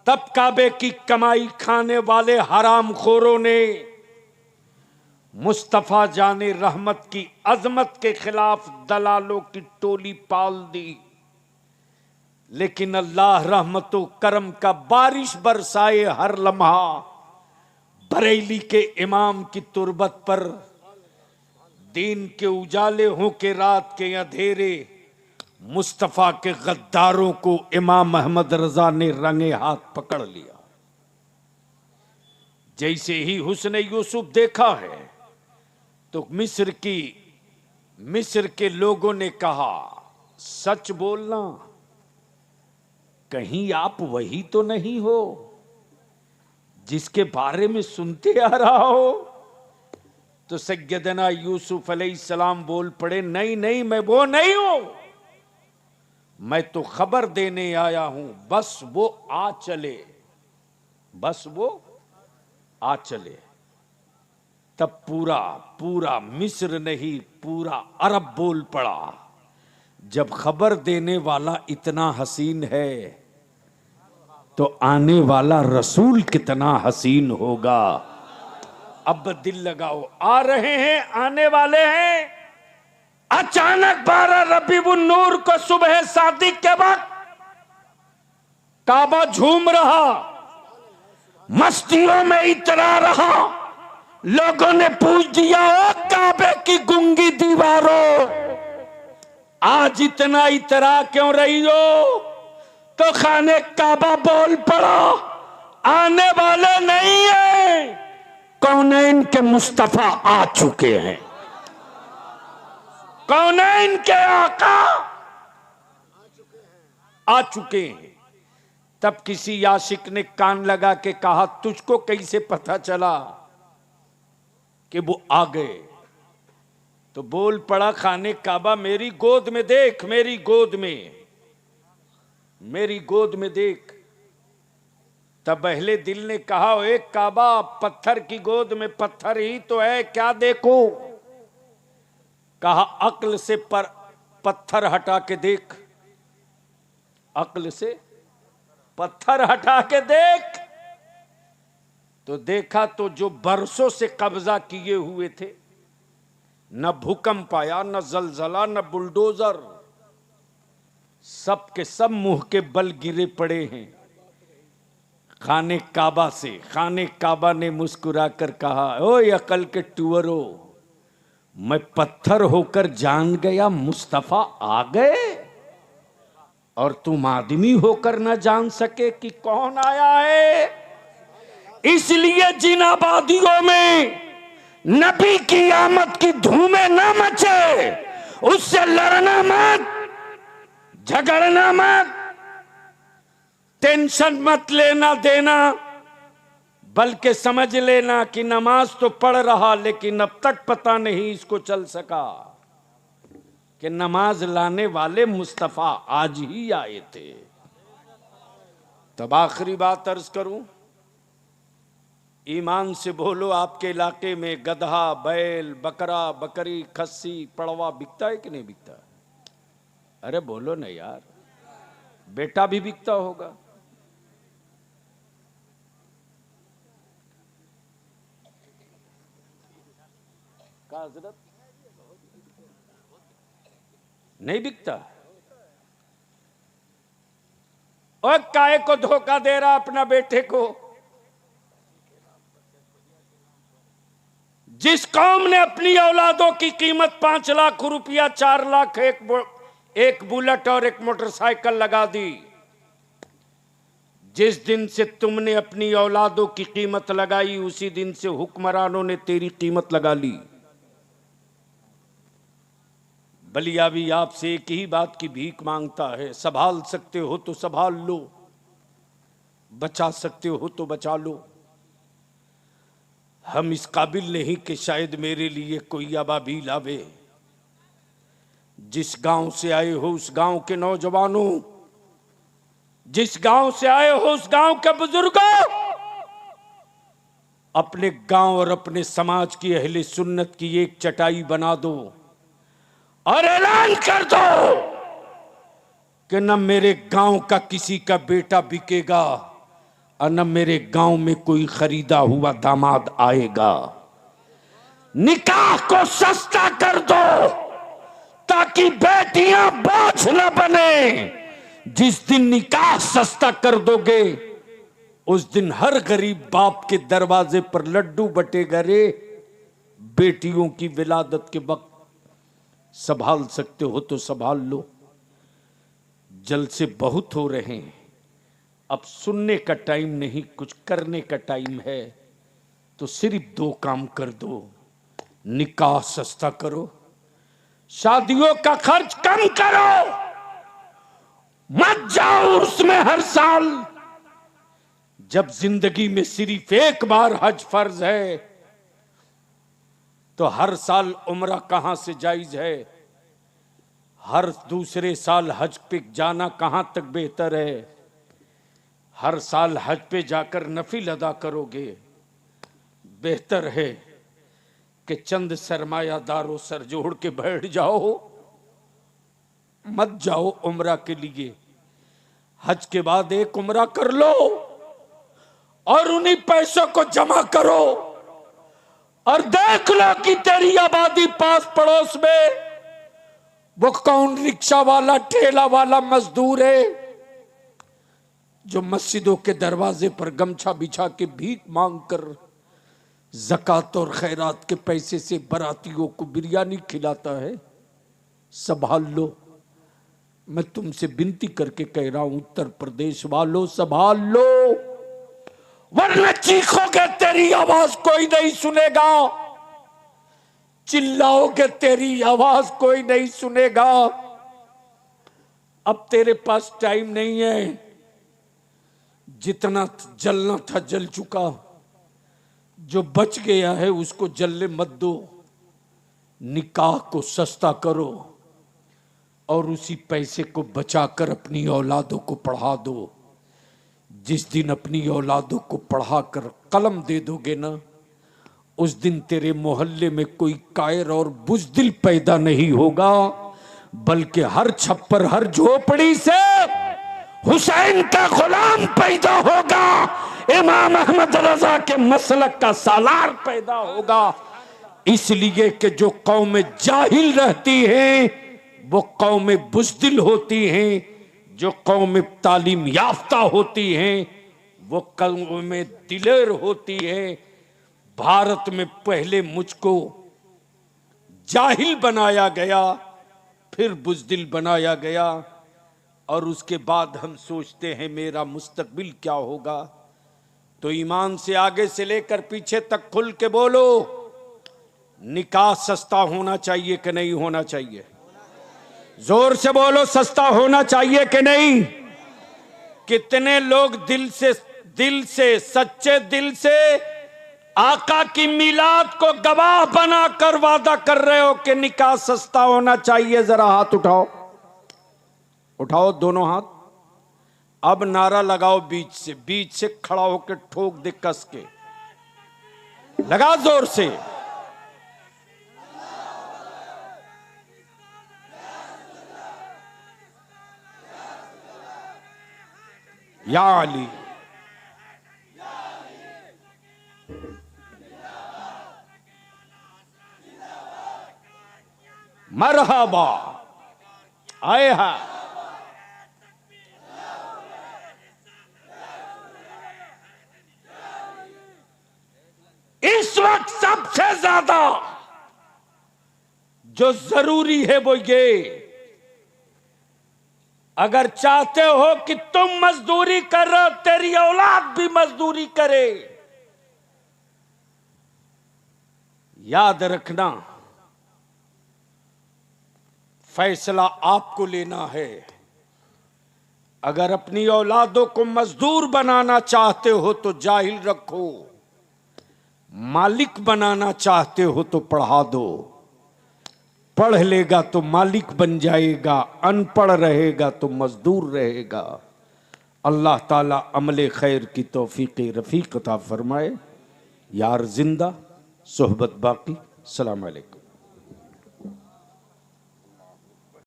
तब काबे की कमाई खाने वाले हराम खोरों ने मुस्तफा जाने रहमत की अजमत के खिलाफ दलालों की टोली पाल दी। लेकिन अल्लाह रहमतो करम का बारिश बरसाए हर लम्हा बरेली के इमाम की तुरबत पर। दिन के उजाले हो के रात के अंधेरे मुस्तफा के गद्दारों को इमाम अहमद रजा ने रंगे हाथ पकड़ लिया। जैसे ही हुस्न यूसुफ देखा है तो मिस्र के लोगों ने कहा, सच बोलना, कहीं आप वही तो नहीं हो जिसके बारे में सुनते आ रहा हो। तो सैयदना यूसुफ अलैहिस्सलाम बोल पड़े, नहीं नहीं, मैं वो नहीं हूं, मैं तो खबर देने आया हूं, बस वो आ चले, बस वो आ चले। तब पूरा मिस्र नहीं पूरा अरब बोल पड़ा, जब खबर देने वाला इतना हसीन है तो आने वाला रसूल कितना हसीन होगा। अब दिल लगाओ, आ रहे हैं, आने वाले हैं। अचानक 12 रबीउन नूर को सुबह सादिक के वक्त काबा झूम रहा, मस्तियों में इतरा रहा। लोगों ने पूछ दिया, ओ काबे की गूंगी दीवारों, आज इतना इतरा क्यों रही हो? तो खाने काबा बोल पड़ा, आने वाले नहीं है, कौनैन के मुस्तफा आ चुके हैं, कौनैन के आका आ चुके हैं। तब किसी आशिक ने कान लगा के कहा, तुझको कैसे पता चला कि वो आ गए? तो बोल पड़ा, खाने काबा मेरी गोद में देख, मेरी गोद में, मेरी गोद में देख। तब अहले दिल ने कहा, एक काबा, पत्थर की गोद में पत्थर ही तो है, क्या देखो? कहा, अक्ल से पत्थर हटा के देख, अक्ल से पत्थर हटा के देख। तो देखा तो जो बरसों से कब्जा किए हुए थे, न भूकंप आया, न जलजला, न बुलडोजर, सब के सब मुंह के बल गिरे पड़े हैं खाने काबा से। खाने काबा ने मुस्कुराकर कहा, ओए अकल के टूअरो, मैं पत्थर होकर जान गया मुस्तफा आ गए, और तुम आदमी होकर न जान सके कि कौन आया है। इसलिए जिन आबादियों में नबी की आमद की धूमें न मचे, उससे लड़ना मत, झगड़ना मत, टेंशन मत लेना देना, बल्कि समझ लेना कि नमाज तो पढ़ रहा, लेकिन अब तक पता नहीं इसको चल सका कि नमाज लाने वाले मुस्तफा आज ही आए थे। तब आखिरी बात अर्ज करूं, ईमान से बोलो, आपके इलाके में गधा, बैल, बकरा, बकरी, खस्सी, पड़वा बिकता है कि नहीं बिकता? अरे बोलो ना यार, बेटा भी बिकता होगा। का हजरत नहीं बिकता? और काहे को धोखा दे रहा अपना बेटे को? जिस कौम ने अपनी औलादों की कीमत 5 लाख रुपया, 4 लाख एक बुलेट और एक मोटरसाइकिल लगा दी, जिस दिन से तुमने अपनी औलादों की कीमत लगाई, उसी दिन से हुक्मरानों ने तेरी कीमत लगा ली। बलिया भी आपसे एक ही बात की भीख मांगता है, संभाल सकते हो तो संभाल लो, बचा सकते हो तो बचा लो। हम इस काबिल नहीं कि शायद मेरे लिए कोई अबाबील आवे। जिस गांव से आए हो उस गांव के नौजवानों, जिस गांव से आए हो उस गांव के बुजुर्गों, अपने गांव और अपने समाज की अहले सुन्नत की एक चटाई बना दो और ऐलान कर दो कि न मेरे गांव का किसी का बेटा बिकेगा, और न मेरे गांव में कोई खरीदा हुआ दामाद आएगा। निकाह को सस्ता कर दो ताकि बेटियां बोझ न बने। जिस दिन निकाह सस्ता कर दोगे उस दिन हर गरीब बाप के दरवाजे पर लड्डू बटेगा रे। बेटियों की विलादत के वक्त संभाल सकते हो तो संभाल लो। जलसे बहुत हो रहे हैं, अब सुनने का टाइम नहीं, कुछ करने का टाइम है। तो सिर्फ 2 काम कर दो, निकाह सस्ता करो, शादियों का खर्च कम करो, मत जाओ उसमें हर साल। जब जिंदगी में सिर्फ एक बार हज फर्ज है तो हर साल उम्रा कहां से जायज है? हर दूसरे साल हज पे जाना कहां तक बेहतर है? हर साल हज पे जाकर नफिल अदा करोगे। बेहतर है कि चंद सरमायादारों सर जोड़ के बैठ जाओ, मत जाओ उम्रा के लिए। हज के बाद एक उम्रा कर लो और उन्हीं पैसों को जमा करो और देख लो कि तेरी आबादी पास पड़ोस में वो कौन रिक्शा वाला, ठेला वाला मजदूर है जो मस्जिदों के दरवाजे पर गमछा बिछा के भीख मांगकर ज़कात और खैरात के पैसे से बरातियों को बिरयानी खिलाता है। संभाल लो। मैं तुमसे विनती करके कह रहा हूं, उत्तर प्रदेश वालों संभाल लो, वरना चीखोगे तेरी आवाज कोई नहीं सुनेगा, चिल्लाओगे तेरी आवाज कोई नहीं सुनेगा। अब तेरे पास टाइम नहीं है, जितना जलना था जल चुका, जो बच गया है उसको जलने मत दो। निकाह को सस्ता करो और उसी पैसे को बचाकर अपनी औलादों को पढ़ा दो। जिस दिन अपनी औलादों को पढ़ाकर कलम दे दोगे ना, उस दिन तेरे मोहल्ले में कोई कायर और बुज़दिल पैदा नहीं होगा, बल्कि हर छप्पर हर झोपड़ी से हुसैन का गुलाम पैदा होगा, इमाम अहमद रजा के मसलक का सालार पैदा होगा। इसलिए कि जो कौमें जाहिल रहती हैं वो कौमें बुज़दिल होती हैं, जो कौमें तालीम याफ्ता होती हैं वो कौमें दिलेर होती हैं। भारत में पहले मुझको जाहिल बनाया गया, फिर बुज़दिल बनाया गया, और उसके बाद हम सोचते हैं मेरा मुस्तकबिल क्या होगा। तो ईमान से आगे से लेकर पीछे तक खुल के बोलो, निकाह सस्ता होना चाहिए कि नहीं होना चाहिए? जोर से बोलो, सस्ता होना चाहिए कि नहीं? कितने लोग दिल से सच्चे दिल से आका की मिलाद को गवाह बनाकर वादा कर रहे हो कि निकाह सस्ता होना चाहिए? जरा हाथ उठाओ, उठाओ दोनों हाथ। अब नारा लगाओ, बीच से खड़ा होकर ठोक दे कस के, लगा जोर से। या अली, मरहबा, आए हा। इस वक्त सबसे ज्यादा जो जरूरी है वो ये, अगर चाहते हो कि तुम मजदूरी कर रहे हो, तेरी औलाद भी मजदूरी करे, याद रखना फैसला आपको लेना है। अगर अपनी औलादों को मजदूर बनाना चाहते हो तो जाहिल रखो, मालिक बनाना चाहते हो तो पढ़ा दो। पढ़ लेगा तो मालिक बन जाएगा, अनपढ़ रहेगा तो मजदूर रहेगा। अल्लाह ताला अमले खैर की तौफीक रफ़ीक अता फरमाए। यार जिंदा, सोहबत बाकी। अस्सलाम वालेकुम।